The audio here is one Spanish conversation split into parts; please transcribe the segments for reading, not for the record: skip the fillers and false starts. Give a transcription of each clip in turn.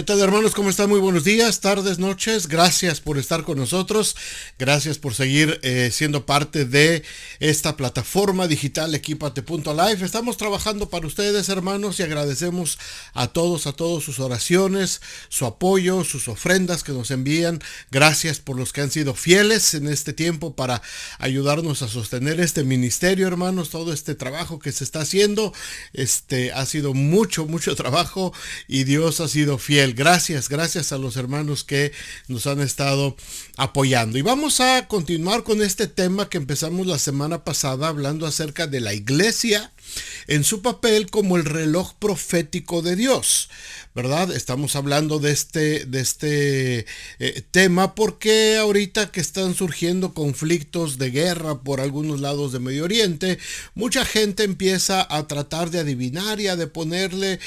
¿Qué tal, hermanos? ¿Cómo están? Muy buenos días, tardes, noches. Gracias por estar con nosotros. Gracias por seguir siendo parte de esta plataforma digital Equipate.life. Estamos trabajando para ustedes, hermanos, y agradecemos a todos sus oraciones, su apoyo, sus ofrendas que nos envían. Gracias por los que han sido fieles en este tiempo para ayudarnos a sostener este ministerio, hermanos. Todo este trabajo que se está haciendo, ha sido mucho trabajo y Dios ha sido fiel. Gracias a los hermanos que nos han estado apoyando. Y vamos a continuar con este tema que empezamos la semana pasada, hablando acerca de la iglesia en su papel como el reloj profético de Dios, ¿verdad? Estamos hablando de este tema porque ahorita que están surgiendo conflictos de guerra por algunos lados de Medio Oriente, mucha gente empieza a tratar de adivinar y a de ponerle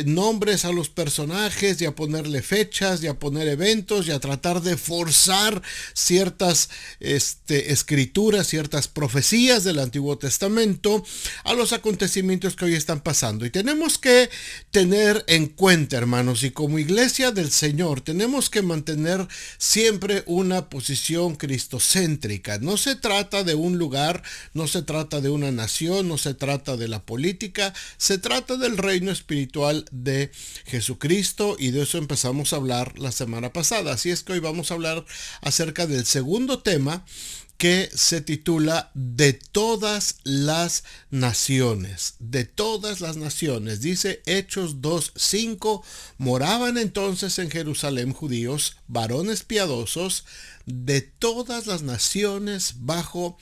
nombres a los personajes y a ponerle fechas y a poner eventos y a tratar de forzar ciertas escrituras, ciertas profecías del Antiguo Testamento a los acontecimientos que hoy están pasando. Y tenemos que tener en cuenta, hermanos, y como iglesia del Señor tenemos que mantener siempre una posición cristocéntrica. No se trata de un lugar, no se trata de una nación, no se trata de la política, se trata del reino espiritual de Jesucristo, y de eso empezamos a hablar la semana pasada. Así es que hoy vamos a hablar acerca del segundo tema, que se titula De todas las naciones. De todas las naciones. Dice Hechos 2:5, moraban entonces en Jerusalén judíos, varones piadosos, de todas las naciones bajo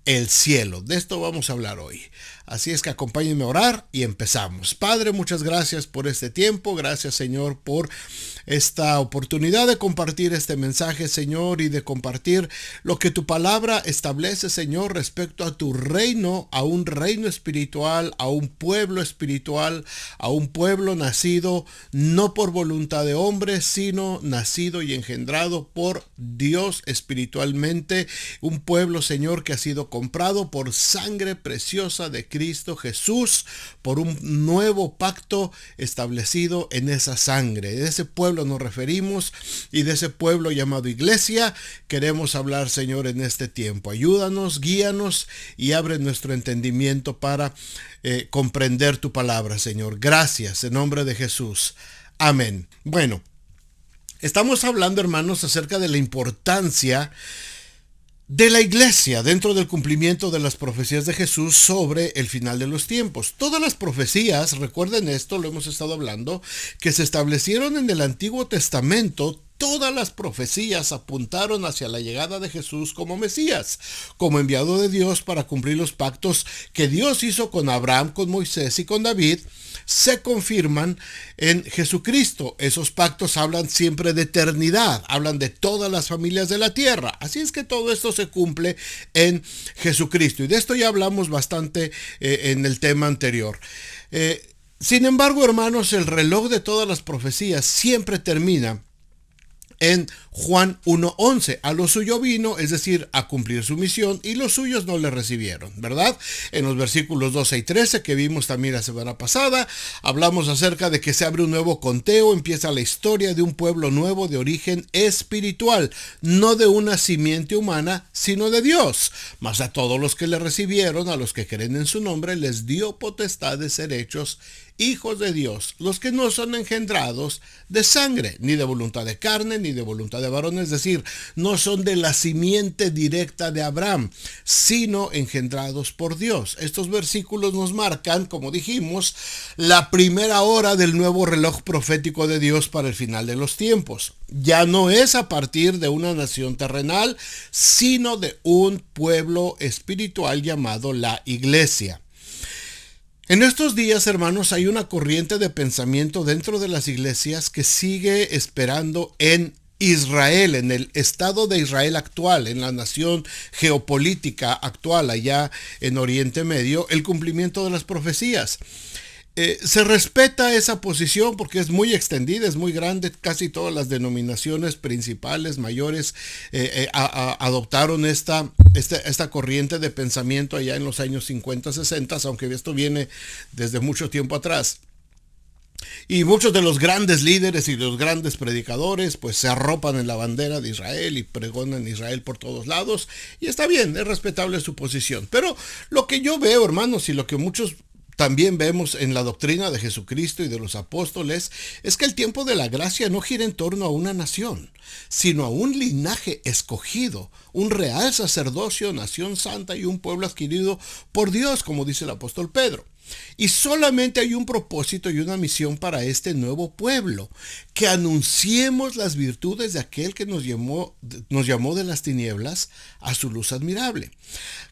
el cielo. De esto vamos a hablar hoy. Así es que acompáñenme a orar y empezamos. Padre, muchas gracias por este tiempo. Gracias, Señor, por esta oportunidad de compartir este mensaje, Señor, y de compartir lo que tu palabra establece, Señor, respecto a tu reino, a un reino espiritual, a un pueblo espiritual, a un pueblo nacido no por voluntad de hombre, sino nacido y engendrado por Dios espiritualmente. Un pueblo, Señor, que ha sido comprado por sangre preciosa de Cristo Jesús, por un nuevo pacto establecido en esa sangre. De ese pueblo nos referimos, y de ese pueblo llamado iglesia queremos hablar, Señor, en este tiempo. Ayúdanos, guíanos y abre nuestro entendimiento para comprender tu palabra, Señor. Gracias, en nombre de Jesús. Amén. Bueno, estamos hablando, hermanos, acerca de la importancia de la iglesia dentro del cumplimiento de las profecías de Jesús sobre el final de los tiempos. Todas las profecías, recuerden esto, lo hemos estado hablando, que se establecieron en el Antiguo Testamento, todas las profecías apuntaron hacia la llegada de Jesús como Mesías, como enviado de Dios para cumplir los pactos que Dios hizo con Abraham, con Moisés y con David. Se confirman en Jesucristo. Esos pactos hablan siempre de eternidad, hablan de todas las familias de la tierra. Así es que todo esto se cumple en Jesucristo, y de esto ya hablamos bastante en el tema anterior. Sin embargo, hermanos, el reloj de todas las profecías siempre termina en Juan 1:11, a lo suyo vino, es decir, a cumplir su misión, y los suyos no le recibieron, ¿verdad? En los versículos 12 y 13 que vimos también la semana pasada, hablamos acerca de que se abre un nuevo conteo, empieza la historia de un pueblo nuevo de origen espiritual, no de una simiente humana, sino de Dios. Mas a todos los que le recibieron, a los que creen en su nombre, les dio potestad de ser hechos hijos de Dios, los que no son engendrados de sangre, ni de voluntad de carne, ni de voluntad de varón, es decir, no son de la simiente directa de Abraham, sino engendrados por Dios. Estos versículos nos marcan, como dijimos, la primera hora del nuevo reloj profético de Dios para el final de los tiempos. Ya no es a partir de una nación terrenal, sino de un pueblo espiritual llamado la iglesia. En estos días, hermanos, hay una corriente de pensamiento dentro de las iglesias que sigue esperando en Israel, en el estado de Israel actual, en la nación geopolítica actual allá en Oriente Medio, el cumplimiento de las profecías. Se respeta esa posición porque es muy extendida, es muy grande. Casi todas las denominaciones principales, mayores, adoptaron esta corriente de pensamiento allá en los años 50, 60, aunque esto viene desde mucho tiempo atrás. Y muchos de los grandes líderes y los grandes predicadores pues se arropan en la bandera de Israel y pregonan Israel por todos lados. Y está bien, es respetable su posición. Pero lo que yo veo, hermanos, y lo que muchos también vemos en la doctrina de Jesucristo y de los apóstoles, es que el tiempo de la gracia no gira en torno a una nación, sino a un linaje escogido, un real sacerdocio, nación santa y un pueblo adquirido por Dios, como dice el apóstol Pedro. Y solamente hay un propósito y una misión para este nuevo pueblo: que anunciemos las virtudes de aquel que nos llamó de las tinieblas a su luz admirable.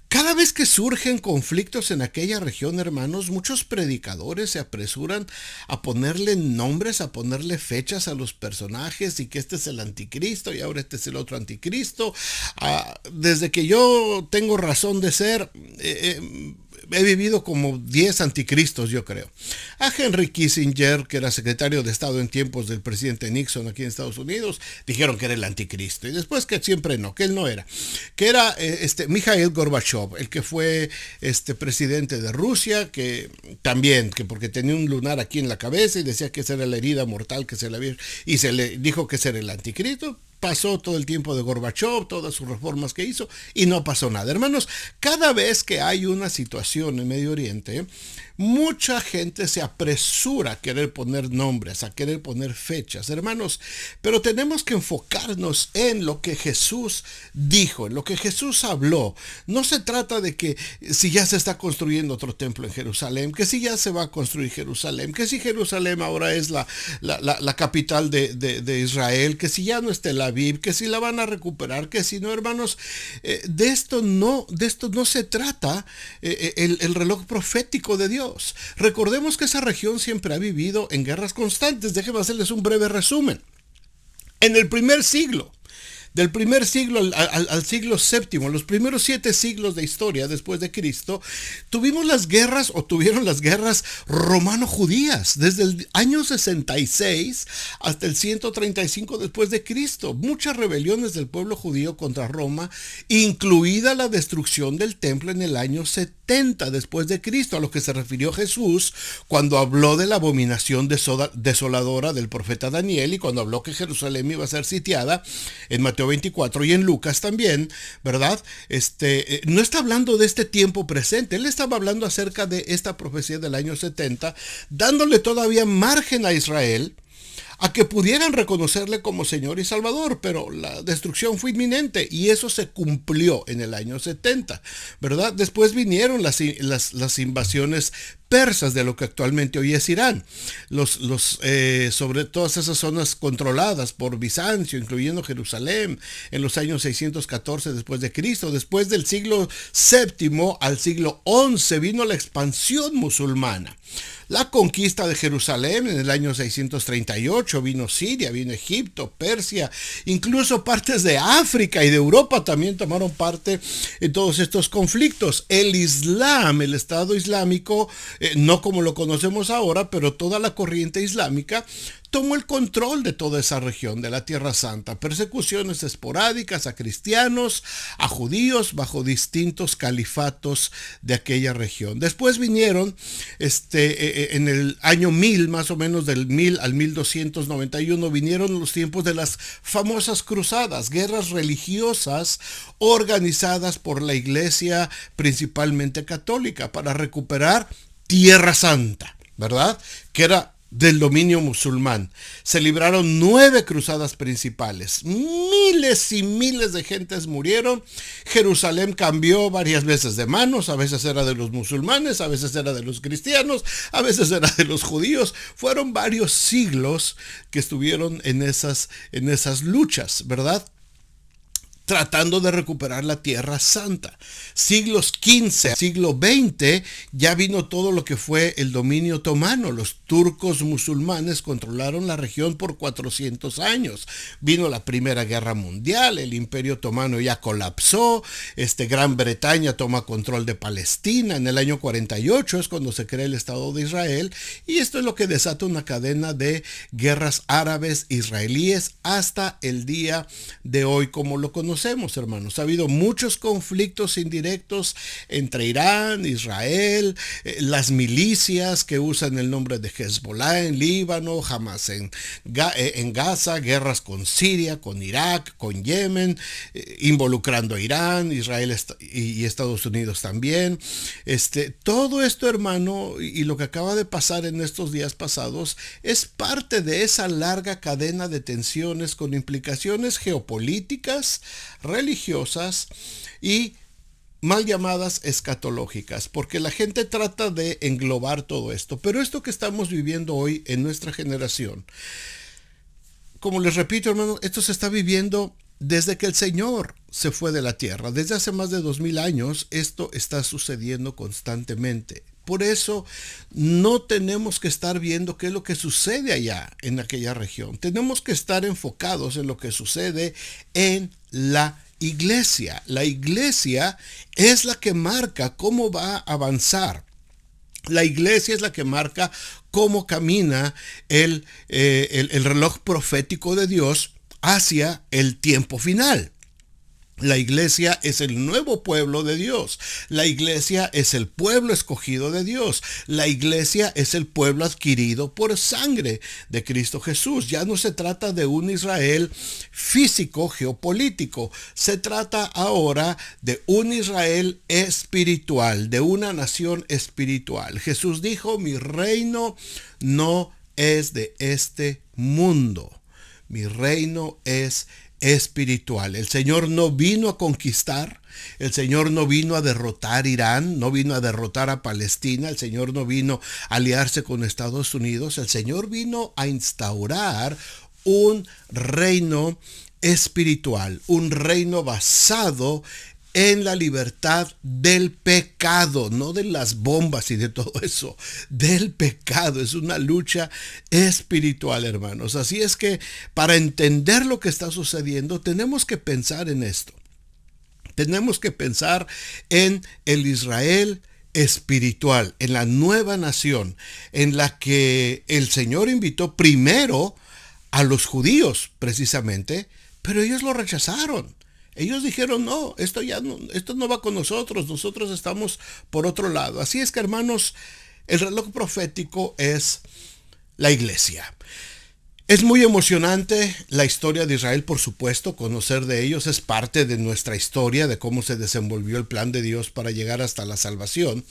Cada vez que surgen conflictos en aquella región, hermanos, muchos predicadores se apresuran a ponerle nombres, a ponerle fechas a los personajes, y que este es el anticristo y ahora este es el otro anticristo. Desde que yo tengo razón de ser, he vivido como 10 anticristos, yo creo. A Henry Kissinger, que era secretario de Estado en tiempos del presidente Nixon aquí en Estados Unidos, dijeron que era el anticristo. Y después que siempre no, que él no era. Que era Mikhail Gorbachev, el que fue presidente de Rusia, que también, que porque tenía un lunar aquí en la cabeza y decía que esa era la herida mortal que se le había, y se le dijo que ese era el anticristo. Pasó todo el tiempo de Gorbachev, todas sus reformas que hizo, y no pasó nada. Hermanos, cada vez que hay una situación en Medio Oriente, mucha gente se apresura a querer poner nombres, a querer poner fechas, hermanos, pero tenemos que enfocarnos en lo que Jesús dijo, en lo que Jesús habló. No se trata de que si ya se está construyendo otro templo en Jerusalén, que si ya se va a construir Jerusalén, que si Jerusalén ahora es la capital de Israel, que si ya no es Tel Aviv, que si la van a recuperar, que si no, hermanos, de esto no se trata el reloj profético de Dios. Recordemos que esa región siempre ha vivido en guerras constantes. Déjenme hacerles un breve resumen. En el primer siglo, del primer siglo al siglo VII, los primeros 7 siglos de historia después de Cristo, tuvieron las guerras romano-judías, desde el año 66 hasta el 135 después de Cristo. Muchas rebeliones del pueblo judío contra Roma, incluida la destrucción del templo en el año 70 después de Cristo, a lo que se refirió Jesús cuando habló de la abominación desoladora del profeta Daniel, y cuando habló que Jerusalén iba a ser sitiada en Mateo 24 y en Lucas también, ¿verdad? No está hablando de este tiempo presente, él estaba hablando acerca de esta profecía del año 70, dándole todavía margen a Israel a que pudieran reconocerle como Señor y Salvador, pero la destrucción fue inminente y eso se cumplió en el año 70, ¿verdad? Después vinieron las invasiones persas de lo que actualmente hoy es Irán, sobre todas esas zonas controladas por Bizancio, incluyendo Jerusalén, en los años 614 después de Cristo. Después del siglo VII al siglo XI vino la expansión musulmana. La conquista de Jerusalén en el año 638, vino Siria, vino Egipto, Persia, incluso partes de África y de Europa también tomaron parte en todos estos conflictos. El Islam, el Estado Islámico, no como lo conocemos ahora, pero toda la corriente islámica tomó el control de toda esa región de la Tierra Santa. Persecuciones esporádicas a cristianos, a judíos, bajo distintos califatos de aquella región. Después vinieron, en el año 1000, más o menos del 1000 al 1291, vinieron los tiempos de las famosas cruzadas, guerras religiosas organizadas por la iglesia principalmente católica para recuperar Tierra Santa, ¿verdad? Que era del dominio musulmán. Se libraron 9 cruzadas principales. Miles y miles de gentes murieron. Jerusalén cambió varias veces de manos. A veces era de los musulmanes, a veces era de los cristianos, a veces era de los judíos. Fueron varios siglos que estuvieron en esas luchas, ¿verdad? Tratando de recuperar la Tierra Santa. Siglos XV, siglo XX, ya vino todo lo que fue el dominio otomano. Los turcos musulmanes controlaron la región por 400 años. Vino la Primera Guerra Mundial, el Imperio Otomano ya colapsó, Gran Bretaña toma control de Palestina. En el año 48 es cuando se crea el Estado de Israel, y esto es lo que desata una cadena de guerras árabes israelíes hasta el día de hoy, como lo conocemos conocemos, hermanos. Ha habido muchos conflictos indirectos entre Irán, Israel, las milicias que usan el nombre de Hezbollah en Líbano, Hamas en Gaza, guerras con Siria, con Irak, con Yemen, involucrando a Irán, Israel y Estados Unidos también. Todo esto, hermano, y lo que acaba de pasar en estos días pasados es parte de esa larga cadena de tensiones con implicaciones geopolíticas, religiosas y mal llamadas escatológicas, porque la gente trata de englobar todo esto. Pero esto que estamos viviendo hoy en nuestra generación, como les repito, hermano, esto se está viviendo desde que el Señor se fue de la tierra. Desde hace más de 2000 años esto está sucediendo constantemente. Por eso no tenemos que estar viendo qué es lo que sucede allá en aquella región. Tenemos que estar enfocados en lo que sucede en la iglesia. La iglesia es la que marca cómo va a avanzar. La iglesia es la que marca cómo camina el reloj profético de Dios hacia el tiempo final. La iglesia es el nuevo pueblo de Dios. La iglesia es el pueblo escogido de Dios. La iglesia es el pueblo adquirido por sangre de Cristo Jesús. Ya no se trata de un Israel físico, geopolítico. Se trata ahora de un Israel espiritual, de una nación espiritual. Jesús dijo: mi reino no es de este mundo. Mi reino es espiritual. El Señor no vino a conquistar, el Señor no vino a derrotar Irán, no vino a derrotar a Palestina, el Señor no vino a aliarse con Estados Unidos, el Señor vino a instaurar un reino espiritual, un reino basado en la libertad del pecado, no de las bombas y de todo eso, del pecado. Es una lucha espiritual, hermanos. Así es que para entender lo que está sucediendo, tenemos que pensar en esto. Tenemos que pensar en el Israel espiritual, en la nueva nación, en la que el Señor invitó primero a los judíos, precisamente, pero ellos lo rechazaron. Ellos dijeron: no, esto no va con nosotros estamos por otro lado. Así es que, hermanos, el reloj profético es la iglesia. Es muy emocionante la historia de Israel, por supuesto. Conocer de ellos es parte de nuestra historia, de cómo se desenvolvió el plan de Dios para llegar hasta la salvación.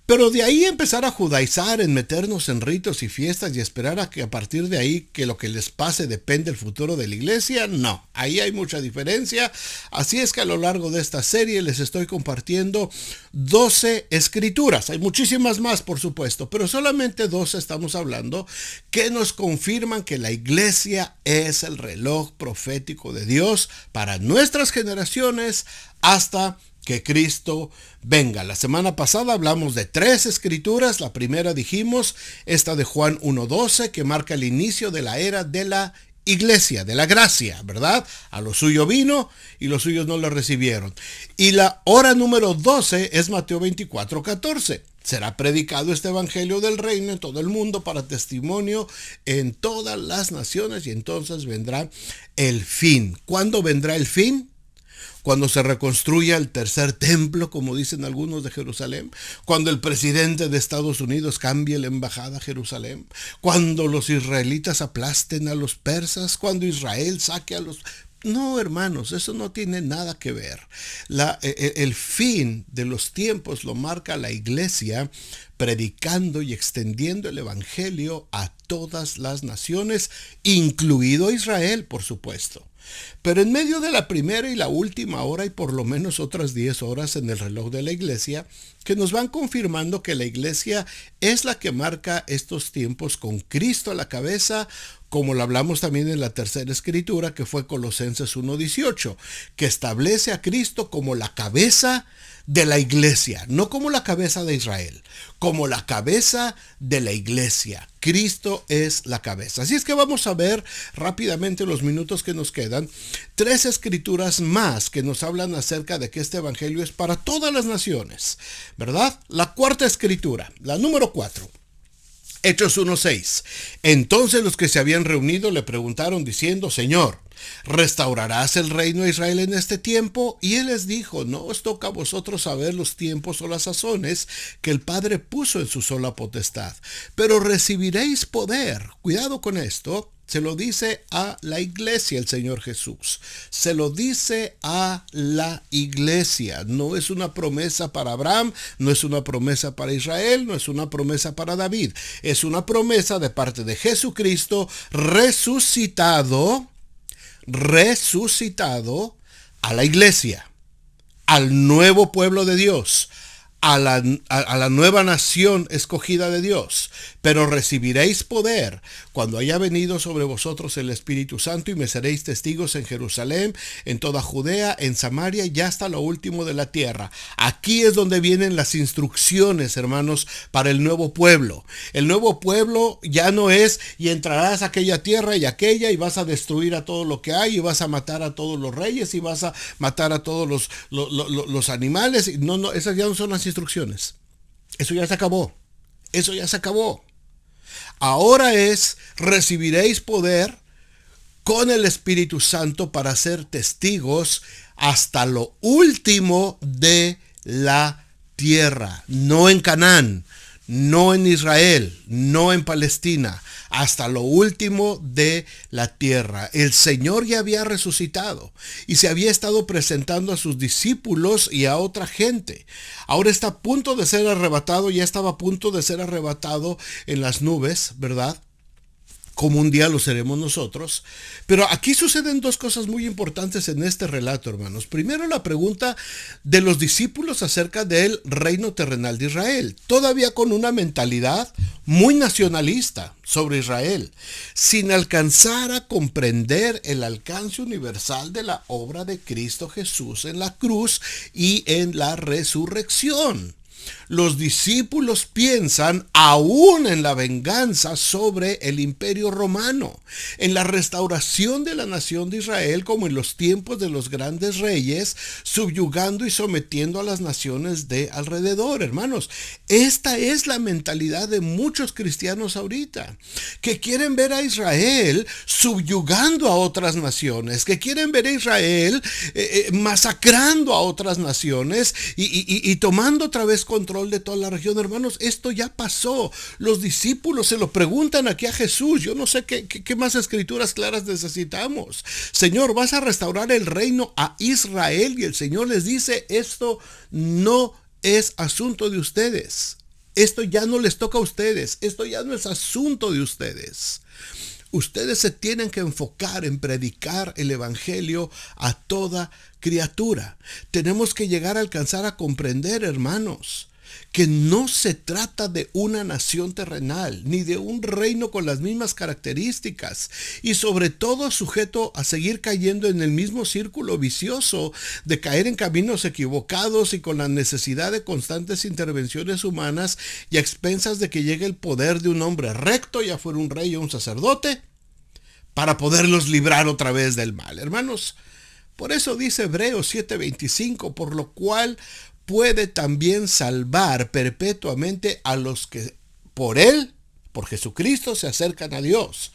Pero de ahí empezar a judaizar, en meternos en ritos y fiestas y esperar a que a partir de ahí que lo que les pase depende del futuro de la iglesia, no, ahí hay mucha diferencia. Así es que a lo largo de esta serie les estoy compartiendo 12 escrituras. Hay muchísimas más, por supuesto, pero solamente 12 estamos hablando que nos confirman que la iglesia es el reloj profético de Dios para nuestras generaciones hasta que Cristo venga. La semana pasada hablamos de 3 escrituras. La primera dijimos, esta de Juan 1:12, que marca el inicio de la era de la iglesia, de la gracia, ¿verdad? A lo suyo vino y los suyos no lo recibieron. Y la hora número 12 es Mateo 24:14. Será predicado este evangelio del reino en todo el mundo para testimonio en todas las naciones, y entonces vendrá el fin. ¿Cuándo vendrá el fin? Cuando se reconstruya el tercer templo, como dicen algunos, de Jerusalén, cuando el presidente de Estados Unidos cambie la embajada a Jerusalén, cuando los israelitas aplasten a los persas, cuando Israel saque a los... No, hermanos, eso no tiene nada que ver. El fin de los tiempos lo marca la iglesia, predicando y extendiendo el evangelio a todas las naciones, incluido Israel, por supuesto. Pero en medio de la primera y la última hora hay por lo menos otras 10 horas en el reloj de la iglesia que nos van confirmando que la iglesia es la que marca estos tiempos con Cristo a la cabeza, como lo hablamos también en la tercera escritura, que fue Colosenses 1:18, que establece a Cristo como la cabeza de la iglesia, no como la cabeza de Israel, como la cabeza de la iglesia. Cristo es la cabeza. Así es que vamos a ver rápidamente, los minutos que nos quedan, 3 escrituras más que nos hablan acerca de que este evangelio es para todas las naciones, ¿verdad? La cuarta escritura, la número 4. Hechos 1:6. Entonces los que se habían reunido le preguntaron diciendo: Señor, ¿restaurarás el reino de Israel en este tiempo? Y él les dijo: no os toca a vosotros saber los tiempos o las sazones que el Padre puso en su sola potestad, pero recibiréis poder. Cuidado con esto. Se lo dice a la iglesia el Señor Jesús. Se lo dice a la iglesia. No es una promesa para Abraham, no es una promesa para Israel, no es una promesa para David. Es una promesa de parte de Jesucristo resucitado a la iglesia, al nuevo pueblo de Dios, a la nueva nación escogida de Dios. Pero recibiréis poder cuando haya venido sobre vosotros el Espíritu Santo, y me seréis testigos en Jerusalén, en toda Judea, en Samaria y hasta lo último de la tierra. Aquí es donde vienen las instrucciones, hermanos, para el nuevo pueblo. El nuevo pueblo ya no es: y entrarás a aquella tierra y aquella, y vas a destruir a todo lo que hay, y vas a matar a todos los reyes, y vas a matar a todos los animales. No, esas ya no son las instrucciones. Eso ya se acabó. Eso ya se acabó. Ahora es: recibiréis poder con el Espíritu Santo para ser testigos hasta lo último de la tierra. No en Canaán, no en Israel, no en Palestina, hasta lo último de la tierra. El Señor ya había resucitado y se había estado presentando a sus discípulos y a otra gente. Ahora está a punto de ser arrebatado, ya estaba a punto de ser arrebatado en las nubes, ¿verdad? Como un día lo seremos nosotros. Pero aquí suceden dos cosas muy importantes en este relato, hermanos. Primero, la pregunta de los discípulos acerca del reino terrenal de Israel, todavía con una mentalidad muy nacionalista sobre Israel, sin alcanzar a comprender el alcance universal de la obra de Cristo Jesús en la cruz y en la resurrección. Los discípulos piensan aún en la venganza sobre el imperio romano, en la restauración de la nación de Israel como en los tiempos de los grandes reyes, subyugando y sometiendo a las naciones de alrededor. Hermanos, esta es la mentalidad de muchos cristianos ahorita, que quieren ver a Israel subyugando a otras naciones, que quieren ver a Israel masacrando a otras naciones y tomando otra vez control de toda la región. Hermanos, esto ya pasó. Los discípulos se lo preguntan aquí a Jesús. Yo no sé qué más escrituras claras necesitamos. Señor, ¿vas a restaurar el reino a Israel? Y el Señor les dice: esto no es asunto de ustedes. Esto ya no les toca a ustedes. Esto ya no es asunto de ustedes. Ustedes se tienen que enfocar en predicar el evangelio a toda criatura. Tenemos que llegar a alcanzar a comprender, hermanos, que no se trata de una nación terrenal, ni de un reino con las mismas características, y sobre todo sujeto a seguir cayendo en el mismo círculo vicioso de caer en caminos equivocados y con la necesidad de constantes intervenciones humanas y a expensas de que llegue el poder de un hombre recto, ya fuera un rey o un sacerdote, para poderlos librar otra vez del mal. Hermanos, por eso dice Hebreos 7:25, por lo cual puede también salvar perpetuamente a los que por Él, por Jesucristo, se acercan a Dios,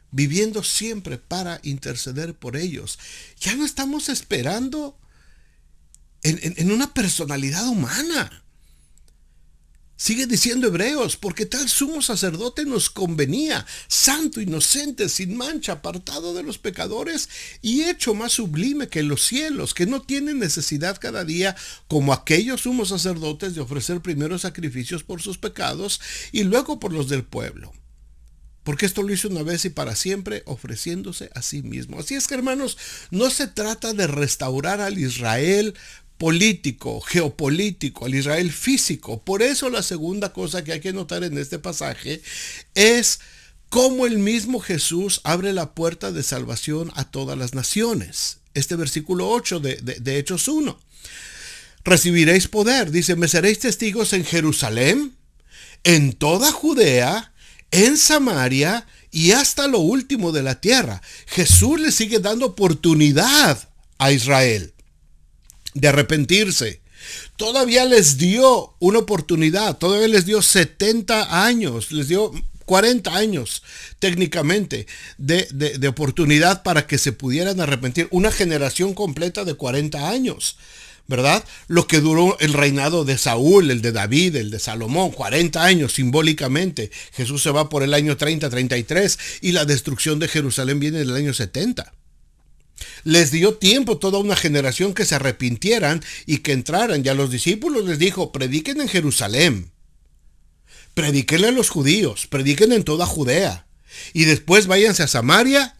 viviendo siempre para interceder por ellos. Ya no estamos esperando en una personalidad humana. Sigue diciendo Hebreos: porque tal sumo sacerdote nos convenía, santo, inocente, sin mancha, apartado de los pecadores y hecho más sublime que los cielos, que no tiene necesidad cada día, como aquellos sumos sacerdotes, de ofrecer primero sacrificios por sus pecados y luego por los del pueblo. Porque esto lo hizo una vez y para siempre, ofreciéndose a sí mismo. Así es que, hermanos, no se trata de restaurar al Israel político, geopolítico, al Israel físico. Por eso la segunda cosa que hay que notar en este pasaje es cómo el mismo Jesús abre la puerta de salvación a todas las naciones. Este versículo 8 de Hechos 1. Recibiréis poder, dice: me seréis testigos en Jerusalén, en toda Judea, en Samaria y hasta lo último de la tierra. Jesús le sigue dando oportunidad a Israel de arrepentirse. Todavía les dio una oportunidad, todavía les dio 70 años, les dio 40 años técnicamente de oportunidad para que se pudieran arrepentir. Una generación completa de 40 años. ¿Verdad? Lo que duró el reinado de Saúl, el de David, el de Salomón, 40 años simbólicamente. Jesús se va por el año 30, 33 y la destrucción de Jerusalén viene del año 70. Les dio tiempo toda una generación que se arrepintieran y que entraran. Y a los discípulos les dijo, prediquen en Jerusalén, prediquen a los judíos, prediquen en toda Judea. Y después váyanse a Samaria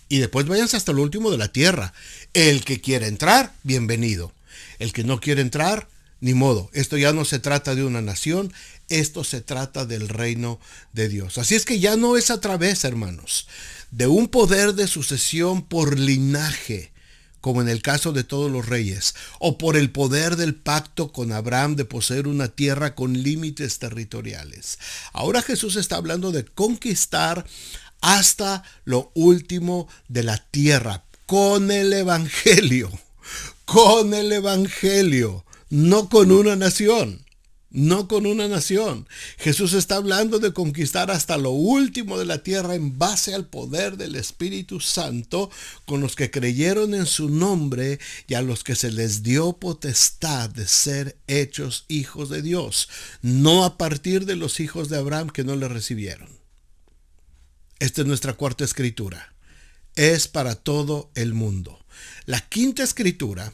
y después váyanse hasta lo último de la tierra. El que quiera entrar, bienvenido. El que no quiere entrar, ni modo. Esto ya no se trata de una nación, esto se trata del reino de Dios. Así es que ya no es a través, hermanos, de un poder de sucesión por linaje, como en el caso de todos los reyes, o por el poder del pacto con Abraham de poseer una tierra con límites territoriales. Ahora Jesús está hablando de conquistar hasta lo último de la tierra, con el evangelio, no con una nación. No con una nación. Jesús está hablando de conquistar hasta lo último de la tierra en base al poder del Espíritu Santo con los que creyeron en su nombre y a los que se les dio potestad de ser hechos hijos de Dios, no a partir de los hijos de Abraham que no le recibieron. Esta es nuestra cuarta escritura. Es para todo el mundo. La quinta escritura,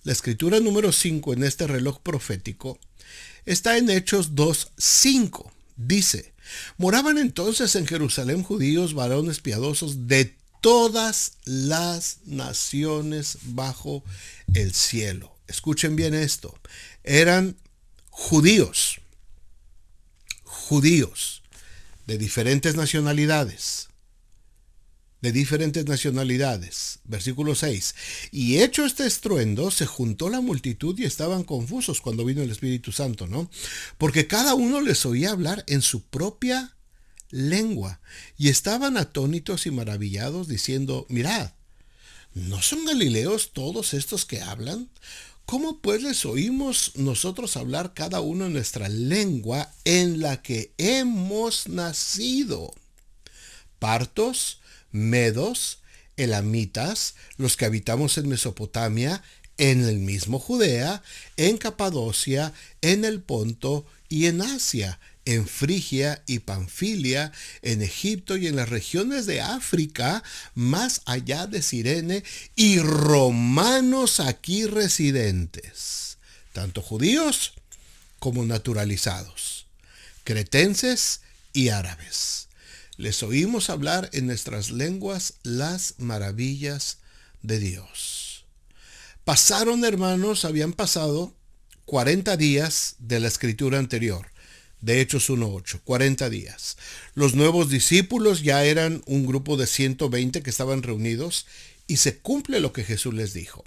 la escritura número 5 en este reloj profético, está en Hechos 2:5. Dice, moraban entonces en Jerusalén judíos, varones piadosos de todas las naciones bajo el cielo. Escuchen bien esto. Eran judíos de diferentes nacionalidades. Versículo 6. Y hecho este estruendo, se juntó la multitud y estaban confusos cuando vino el Espíritu Santo, ¿no? Porque cada uno les oía hablar en su propia lengua. Y estaban atónitos y maravillados, diciendo, mirad, ¿no son galileos todos estos que hablan? ¿Cómo pues les oímos nosotros hablar cada uno en nuestra lengua en la que hemos nacido? Partos, medos, elamitas, los que habitamos en Mesopotamia, en el mismo Judea, en Capadocia, en el Ponto y en Asia, en Frigia y Panfilia, en Egipto y en las regiones de África, más allá de Cirene, y romanos aquí residentes, tanto judíos como naturalizados, cretenses y árabes. Les oímos hablar en nuestras lenguas las maravillas de Dios. Habían pasado 40 días de la escritura anterior, de Hechos 1:8, 40 días. Los nuevos discípulos ya eran un grupo de 120 que estaban reunidos y se cumple lo que Jesús les dijo.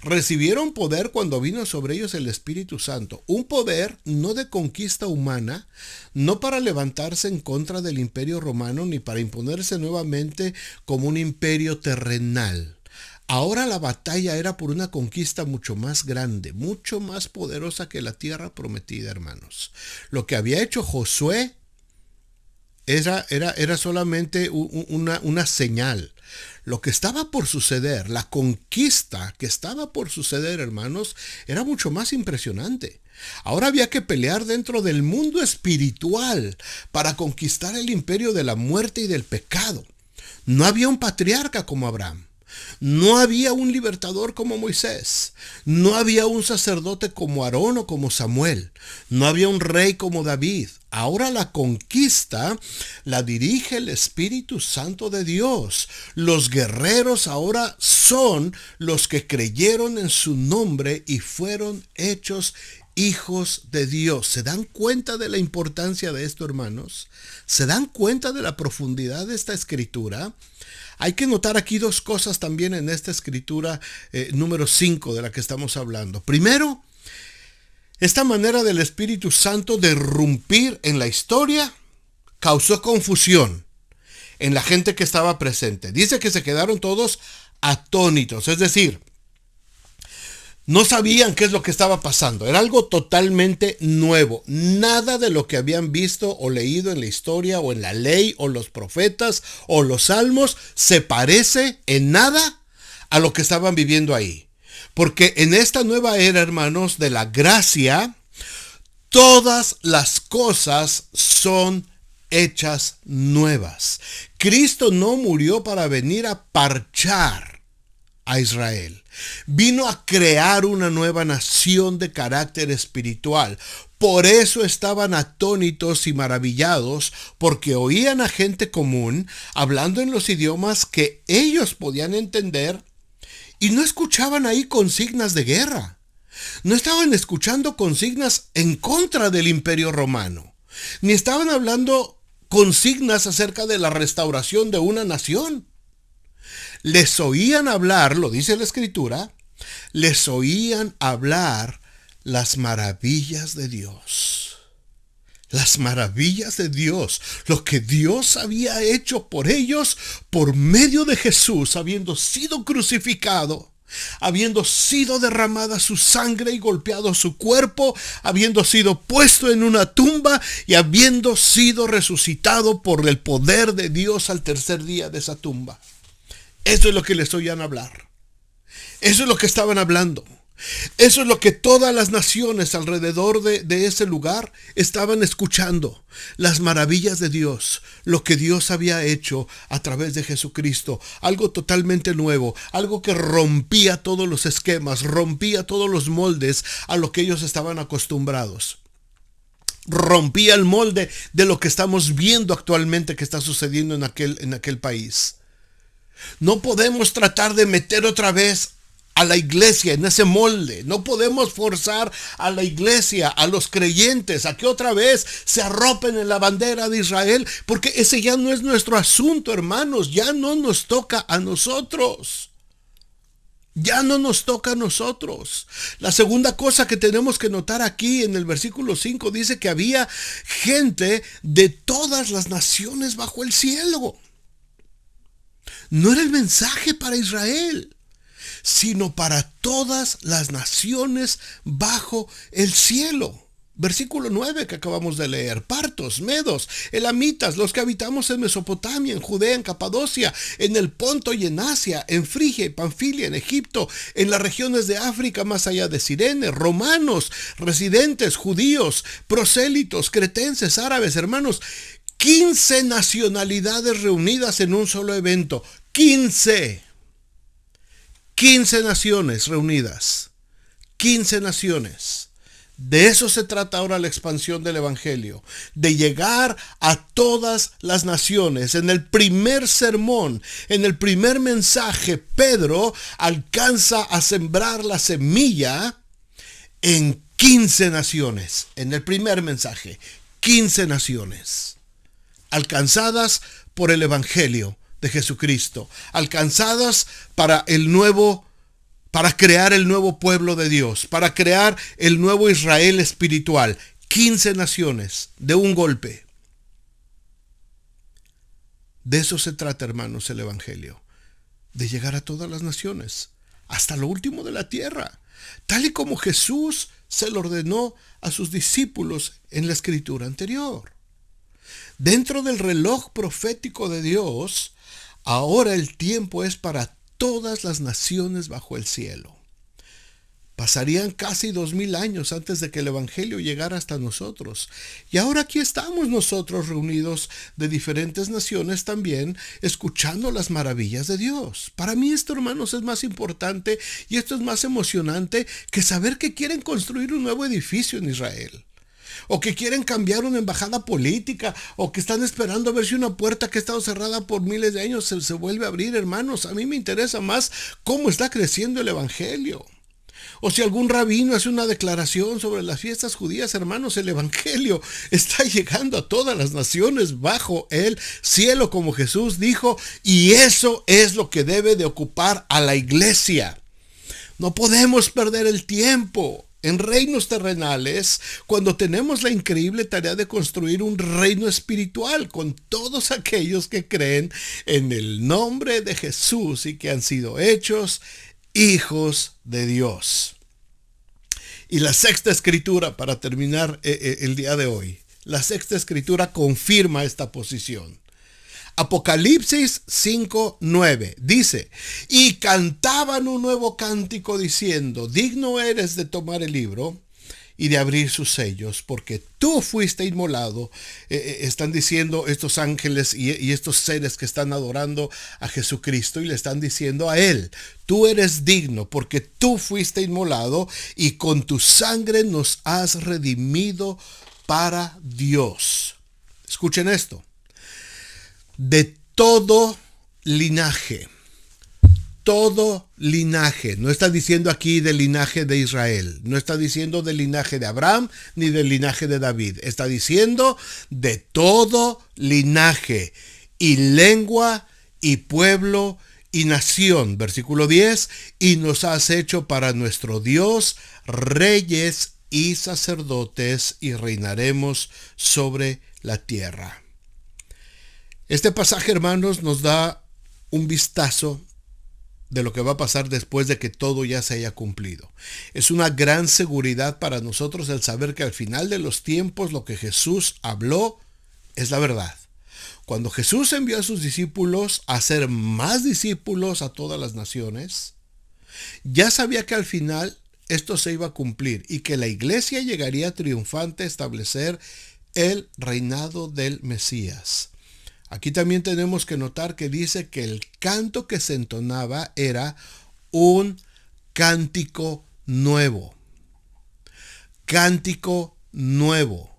Recibieron poder cuando vino sobre ellos el Espíritu Santo, un poder no de conquista humana, no para levantarse en contra del imperio romano ni para imponerse nuevamente como un imperio terrenal. Ahora la batalla era por una conquista mucho más grande, mucho más poderosa que la tierra prometida, hermanos. Lo que había hecho Josué era solamente una señal. Lo que estaba por suceder, la conquista que estaba por suceder, hermanos, era mucho más impresionante. Ahora había que pelear dentro del mundo espiritual para conquistar el imperio de la muerte y del pecado. No había un patriarca como Abraham. No había un libertador como Moisés. No había un sacerdote como Aarón o como Samuel. No había un rey como David. Ahora la conquista la dirige el Espíritu Santo de Dios. Los guerreros ahora son los que creyeron en su nombre y fueron hechos hijos de Dios. ¿Se dan cuenta de la importancia de esto, hermanos? ¿Se dan cuenta de la profundidad de esta escritura? Hay que notar aquí dos cosas también en esta escritura número 5 de la que estamos hablando. Primero, esta manera del Espíritu Santo de irrumpir en la historia causó confusión en la gente que estaba presente. Dice que se quedaron todos atónitos, es decir, No sabían qué es lo que estaba pasando. Era algo totalmente nuevo. Nada de lo que habían visto o leído en la historia o en la ley o los profetas o los salmos se parece en nada a lo que estaban viviendo ahí. Porque en esta nueva era, hermanos, de la gracia, todas las cosas son hechas nuevas. Cristo no murió para venir a parchar a Israel. Vino a crear una nueva nación de carácter espiritual. Por eso estaban atónitos y maravillados, porque oían a gente común hablando en los idiomas que ellos podían entender y no escuchaban ahí consignas de guerra. No estaban escuchando consignas en contra del Imperio Romano, ni estaban hablando consignas acerca de la restauración de una nación. Les oían hablar, lo dice la Escritura, les oían hablar las maravillas de Dios. Las maravillas de Dios, lo que Dios había hecho por ellos por medio de Jesús, habiendo sido crucificado, habiendo sido derramada su sangre y golpeado su cuerpo, habiendo sido puesto en una tumba y habiendo sido resucitado por el poder de Dios al tercer día de esa tumba. Eso es lo que les oían hablar. Eso es lo que estaban hablando. Eso es lo que todas las naciones alrededor de ese lugar estaban escuchando. Las maravillas de Dios, lo que Dios había hecho a través de Jesucristo. Algo totalmente nuevo, algo que rompía todos los esquemas, rompía todos los moldes a lo que ellos estaban acostumbrados. Rompía el molde de lo que estamos viendo actualmente que está sucediendo en aquel país. No podemos tratar de meter otra vez a la iglesia en ese molde. No podemos forzar a la iglesia, a los creyentes, a que otra vez se arropen en la bandera de Israel, porque ese ya no es nuestro asunto, hermanos. Ya no nos toca a nosotros. Ya no nos toca a nosotros. La segunda cosa que tenemos que notar aquí en el versículo 5 dice que había gente de todas las naciones bajo el cielo. No era el mensaje para Israel, sino para todas las naciones bajo el cielo. Versículo 9 que acabamos de leer. Partos, medos, elamitas, los que habitamos en Mesopotamia, en Judea, en Capadocia, en el Ponto y en Asia, en Frigia y Panfilia, en Egipto, en las regiones de África más allá de Cirene, romanos, residentes, judíos, prosélitos, cretenses, árabes, hermanos. 15 nacionalidades reunidas en un solo evento. 15 naciones reunidas. 15 naciones. De eso se trata ahora la expansión del Evangelio. De llegar a todas las naciones. En el primer sermón, en el primer mensaje, Pedro alcanza a sembrar la semilla en 15 naciones. En el primer mensaje, 15 naciones. Alcanzadas por el Evangelio de Jesucristo, alcanzadas para crear el nuevo pueblo de Dios, para crear el nuevo Israel espiritual. 15 naciones de un golpe. De eso se trata, hermanos, el Evangelio, de llegar a todas las naciones, hasta lo último de la tierra, tal y como Jesús se lo ordenó a sus discípulos en la escritura anterior. Dentro del reloj profético de Dios, ahora el tiempo es para todas las naciones bajo el cielo. Pasarían casi 2000 años antes de que el Evangelio llegara hasta nosotros. Y ahora aquí estamos nosotros reunidos de diferentes naciones también, escuchando las maravillas de Dios. Para mí esto, hermanos, es más importante y esto es más emocionante que saber que quieren construir un nuevo edificio en Israel. O que quieren cambiar una embajada política, o que están esperando a ver si una puerta que ha estado cerrada por miles de años se vuelve a abrir, hermanos. A mí me interesa más cómo está creciendo el Evangelio. O si algún rabino hace una declaración sobre las fiestas judías, hermanos, el Evangelio está llegando a todas las naciones bajo el cielo, como Jesús dijo, y eso es lo que debe de ocupar a la iglesia. No podemos perder el tiempo en reinos terrenales cuando tenemos la increíble tarea de construir un reino espiritual con todos aquellos que creen en el nombre de Jesús y que han sido hechos hijos de Dios. Y la sexta escritura, para terminar el día de hoy, la sexta escritura confirma esta posición. Apocalipsis 5:9 dice: y cantaban un nuevo cántico diciendo: digno eres de tomar el libro y de abrir sus sellos, porque tú fuiste inmolado. Están diciendo estos ángeles y estos seres que están adorando a Jesucristo, y le están diciendo a él: tú eres digno porque tú fuiste inmolado y con tu sangre nos has redimido para Dios. Escuchen esto: de todo linaje. Todo linaje. No está diciendo aquí del linaje de Israel. No está diciendo del linaje de Abraham ni del linaje de David. Está diciendo de todo linaje y lengua y pueblo y nación. Versículo 10. Y nos has hecho para nuestro Dios reyes y sacerdotes, y reinaremos sobre la tierra. Este pasaje, hermanos, nos da un vistazo de lo que va a pasar después de que todo ya se haya cumplido. Es una gran seguridad para nosotros el saber que al final de los tiempos lo que Jesús habló es la verdad. Cuando Jesús envió a sus discípulos a hacer más discípulos a todas las naciones, ya sabía que al final esto se iba a cumplir y que la iglesia llegaría triunfante a establecer el reinado del Mesías. Aquí también tenemos que notar que dice que el canto que se entonaba era un cántico nuevo. Cántico nuevo.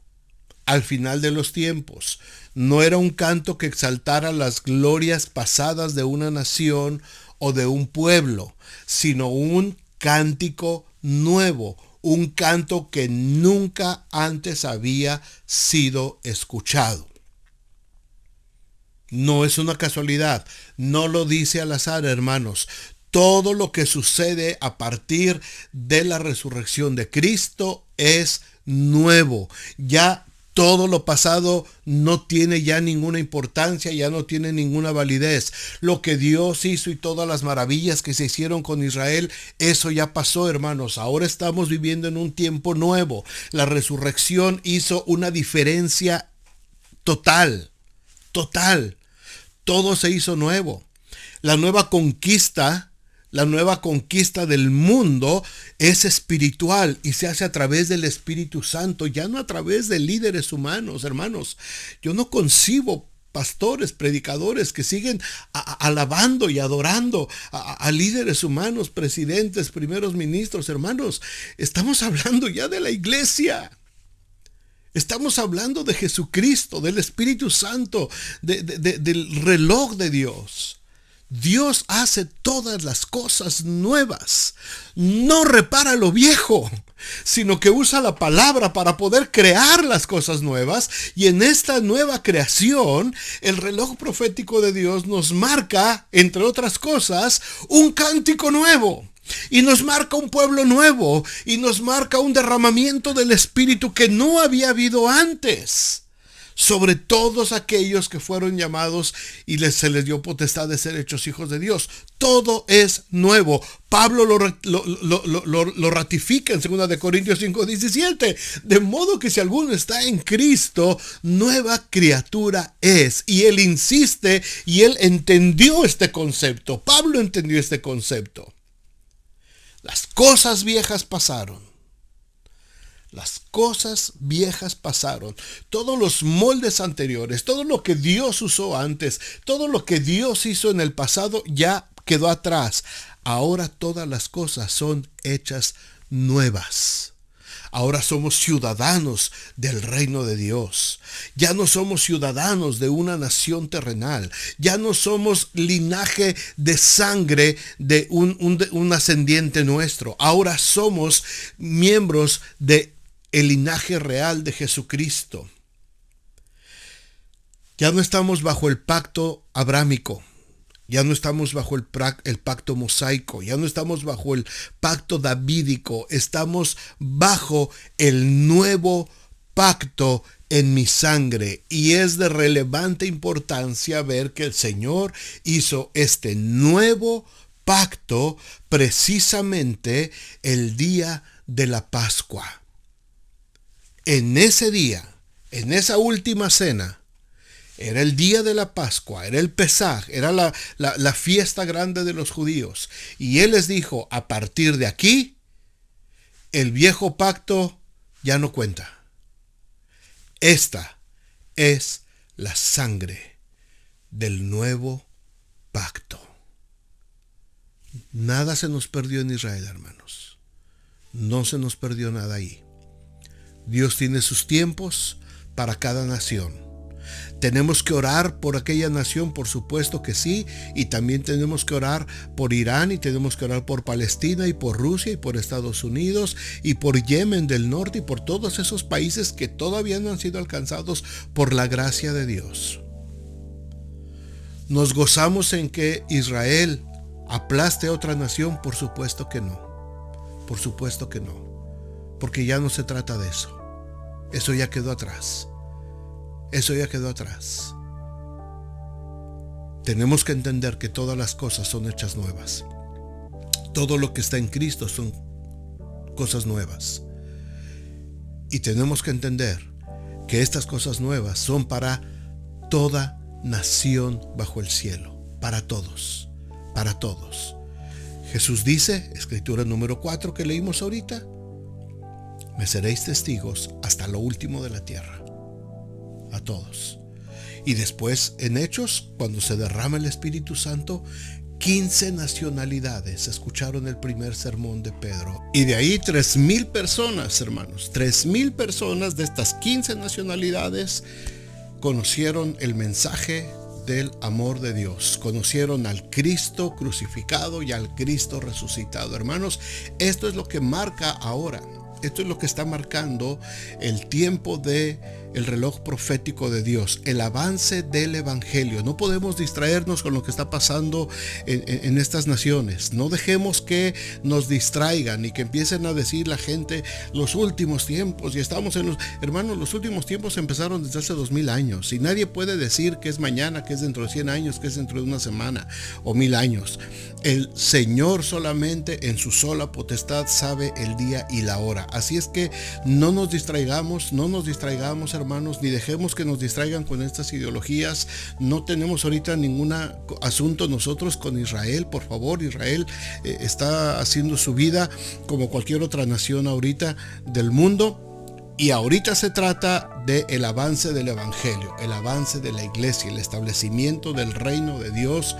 Al final de los tiempos. No era un canto que exaltara las glorias pasadas de una nación o de un pueblo, sino un cántico nuevo. Un canto que nunca antes había sido escuchado. No es una casualidad, no lo dice al azar, hermanos. Todo lo que sucede a partir de la resurrección de Cristo es nuevo. Ya todo lo pasado no tiene ya ninguna importancia, ya no tiene ninguna validez. Lo que Dios hizo y todas las maravillas que se hicieron con Israel, eso ya pasó, hermanos. Ahora estamos viviendo en un tiempo nuevo. La resurrección hizo una diferencia total. Todo se hizo nuevo. La nueva conquista del mundo es espiritual y se hace a través del Espíritu Santo, ya no a través de líderes humanos, hermanos. Yo no concibo pastores, predicadores que siguen alabando y adorando a líderes humanos, presidentes, primeros ministros, hermanos. Estamos hablando ya de la iglesia. Estamos hablando de Jesucristo, del Espíritu Santo, del reloj de Dios. Dios hace todas las cosas nuevas. No repara lo viejo, sino que usa la palabra para poder crear las cosas nuevas. Y en esta nueva creación, el reloj profético de Dios nos marca, entre otras cosas, un cántico nuevo. Y nos marca un pueblo nuevo, y nos marca un derramamiento del Espíritu que no había habido antes, sobre todos aquellos que fueron llamados y se les dio potestad de ser hechos hijos de Dios. Todo es nuevo. Pablo lo ratifica en 2 de Corintios 5:17. De modo que si alguno está en Cristo, nueva criatura es. Y él insiste, y él entendió este concepto. Pablo entendió este concepto. Las cosas viejas pasaron. Las cosas viejas pasaron. Todos los moldes anteriores, todo lo que Dios usó antes, todo lo que Dios hizo en el pasado ya quedó atrás. Ahora todas las cosas son hechas nuevas. Ahora somos ciudadanos del reino de Dios. Ya no somos ciudadanos de una nación terrenal. Ya no somos linaje de sangre de un ascendiente nuestro. Ahora somos miembros del linaje real de Jesucristo. Ya no estamos bajo el pacto abrámico. Ya no estamos bajo el pacto mosaico, ya no estamos bajo el pacto davídico, estamos bajo el nuevo pacto en mi sangre. Y es de relevante importancia ver que el Señor hizo este nuevo pacto precisamente el día de la Pascua. En ese día, en esa última cena, era el día de la Pascua, era el Pesaj, era la fiesta grande de los judíos. Y Él les dijo, a partir de aquí, el viejo pacto ya no cuenta. Esta es la sangre del nuevo pacto. Nada se nos perdió en Israel, hermanos. No se nos perdió nada ahí. Dios tiene sus tiempos para cada nación. Tenemos que orar por aquella nación, por supuesto que sí, y también tenemos que orar por Irán, y tenemos que orar por Palestina, y por Rusia, y por Estados Unidos, y por Yemen del norte, y por todos esos países que todavía no han sido alcanzados por la gracia de Dios. ¿Nos gozamos en que Israel aplaste a otra nación? Por supuesto que no. Por supuesto que no. Porque ya no se trata de eso. Eso ya quedó atrás. Eso ya quedó atrás. Tenemos que entender que todas las cosas son hechas nuevas. Todo lo que está en Cristo son cosas nuevas. Y tenemos que entender que estas cosas nuevas son para toda nación bajo el cielo. Para todos. Para todos. Jesús dice, escritura número 4 que leímos ahorita, me seréis testigos hasta lo último de la tierra. A todos. Y después en Hechos, cuando se derrama el Espíritu Santo, 15 nacionalidades escucharon el primer sermón de Pedro. Y de ahí 3,000 personas, hermanos. 3,000 personas de estas 15 nacionalidades conocieron el mensaje del amor de Dios. Conocieron al Cristo crucificado y al Cristo resucitado. Hermanos, esto es lo que marca ahora. Esto es lo que está marcando el tiempo de el reloj profético de Dios, el avance del evangelio. No podemos distraernos con lo que está pasando en estas naciones. No dejemos que nos distraigan y que empiecen a decir la gente los últimos tiempos. Y estamos en los, hermanos, los últimos tiempos empezaron desde hace 2000 años. Y nadie puede decir que es mañana, que es dentro de 100 años, que es dentro de una semana o 1000 años. El Señor solamente en su sola potestad sabe el día y la hora. Así es que no nos distraigamos, hermanos, ni dejemos que nos distraigan con estas ideologías. No tenemos ahorita ningún asunto nosotros con Israel, por favor. Israel está haciendo su vida como cualquier otra nación ahorita del mundo. Y ahorita se trata del avance del evangelio, el avance de la iglesia, el establecimiento del reino de Dios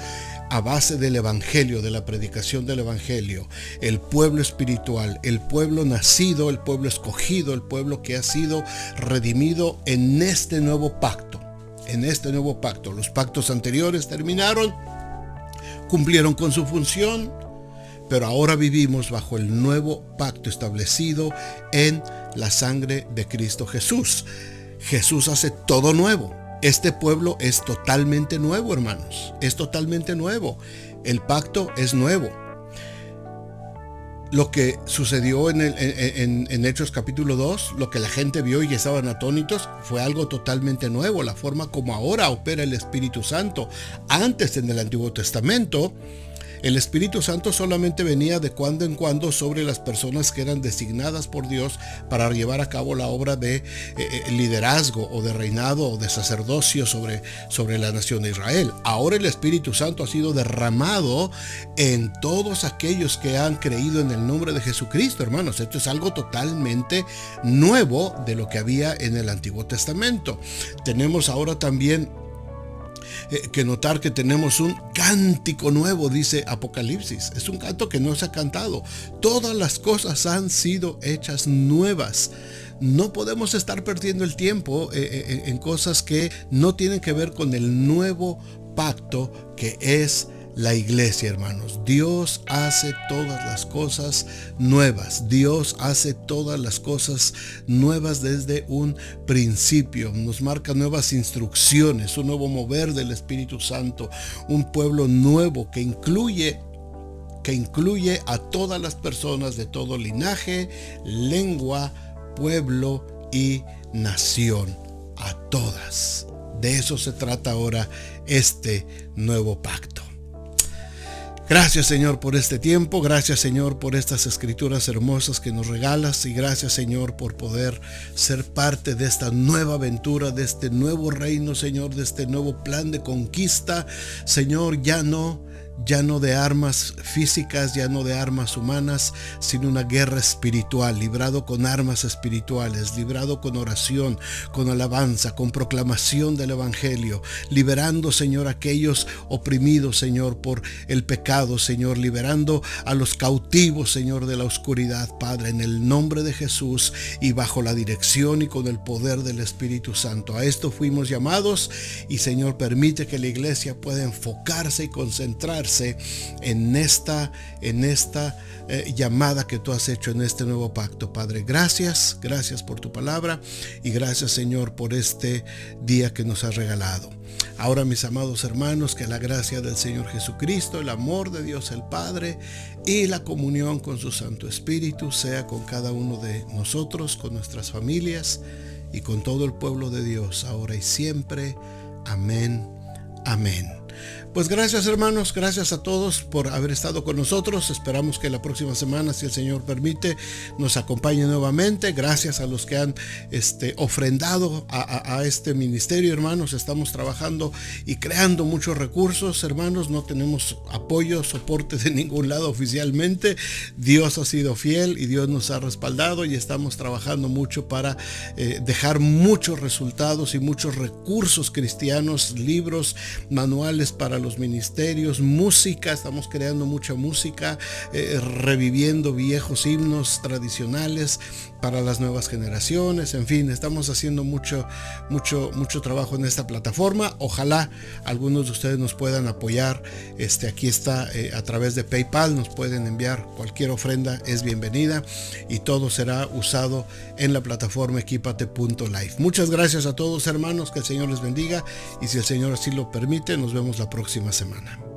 a base del evangelio, de la predicación del evangelio. El pueblo espiritual, el pueblo nacido, el pueblo escogido, el pueblo que ha sido redimido en este nuevo pacto. En este nuevo pacto. Los pactos anteriores terminaron, cumplieron con su función, pero ahora vivimos bajo el nuevo pacto establecido en la sangre de Cristo Jesús. Jesús hace todo nuevo. Este pueblo es totalmente nuevo, hermanos. Es totalmente nuevo. El pacto es nuevo. Lo que sucedió en Hechos capítulo 2, lo que la gente vio y estaban atónitos, fue algo totalmente nuevo. La forma como ahora opera el Espíritu Santo. Antes, en el Antiguo Testamento, el Espíritu Santo solamente venía de cuando en cuando sobre las personas que eran designadas por Dios para llevar a cabo la obra de liderazgo o de reinado o de sacerdocio sobre la nación de Israel. Ahora el Espíritu Santo ha sido derramado en todos aquellos que han creído en el nombre de Jesucristo, hermanos. Esto es algo totalmente nuevo de lo que había en el Antiguo Testamento. Tenemos ahora también que notar que tenemos un cántico nuevo, dice Apocalipsis. Es un canto que no se ha cantado. Todas las cosas han sido hechas nuevas. No podemos estar perdiendo el tiempo en cosas que no tienen que ver con el nuevo pacto que es la iglesia, hermanos. Dios hace todas las cosas nuevas. Dios hace todas las cosas nuevas desde un principio. Nos marca nuevas instrucciones, un nuevo mover del Espíritu Santo, un pueblo nuevo que incluye a todas las personas de todo linaje, lengua, pueblo y nación. A todas. De eso se trata ahora este nuevo pacto. Gracias, Señor, por este tiempo. Gracias, Señor, por estas escrituras hermosas que nos regalas. Y gracias, Señor, por poder ser parte de esta nueva aventura, de este nuevo reino, Señor, de este nuevo plan de conquista. Señor, ya no de armas físicas, ya no de armas humanas, sino una guerra espiritual, librado con armas espirituales, librado con oración, con alabanza, con proclamación del evangelio, liberando, Señor, a aquellos oprimidos, Señor, por el pecado, Señor, liberando a los cautivos, Señor, de la oscuridad, Padre, en el nombre de Jesús y bajo la dirección y con el poder del Espíritu Santo. A esto fuimos llamados y, Señor, permite que la iglesia pueda enfocarse y concentrarse en esta llamada que tú has hecho en este nuevo pacto, Padre. Gracias por tu palabra y gracias, Señor, por este día que nos has regalado. Ahora, mis amados hermanos, que la gracia del Señor Jesucristo, el amor de Dios el Padre y la comunión con su Santo Espíritu sea con cada uno de nosotros, con nuestras familias y con todo el pueblo de Dios, ahora y siempre. Amén. Amén. Pues gracias, hermanos, gracias a todos por haber estado con nosotros. Esperamos que la próxima semana, si el Señor permite, nos acompañe nuevamente. Gracias a los que han ofrendado a este ministerio, hermanos. Estamos trabajando y creando muchos recursos, hermanos. No tenemos apoyo, soporte de ningún lado oficialmente. Dios ha sido fiel y Dios nos ha respaldado y estamos trabajando mucho para dejar muchos resultados y muchos recursos cristianos, libros, manuales para los ministerios, música. Estamos creando mucha música, reviviendo viejos himnos tradicionales para las nuevas generaciones. En fin, estamos haciendo mucho trabajo en esta plataforma. Ojalá algunos de ustedes nos puedan apoyar. Aquí está, a través de PayPal nos pueden enviar cualquier ofrenda, es bienvenida y todo será usado en la plataforma equipate.life. Muchas gracias a todos, hermanos, que el Señor les bendiga y si el Señor así lo permite, nos vemos la próxima semana.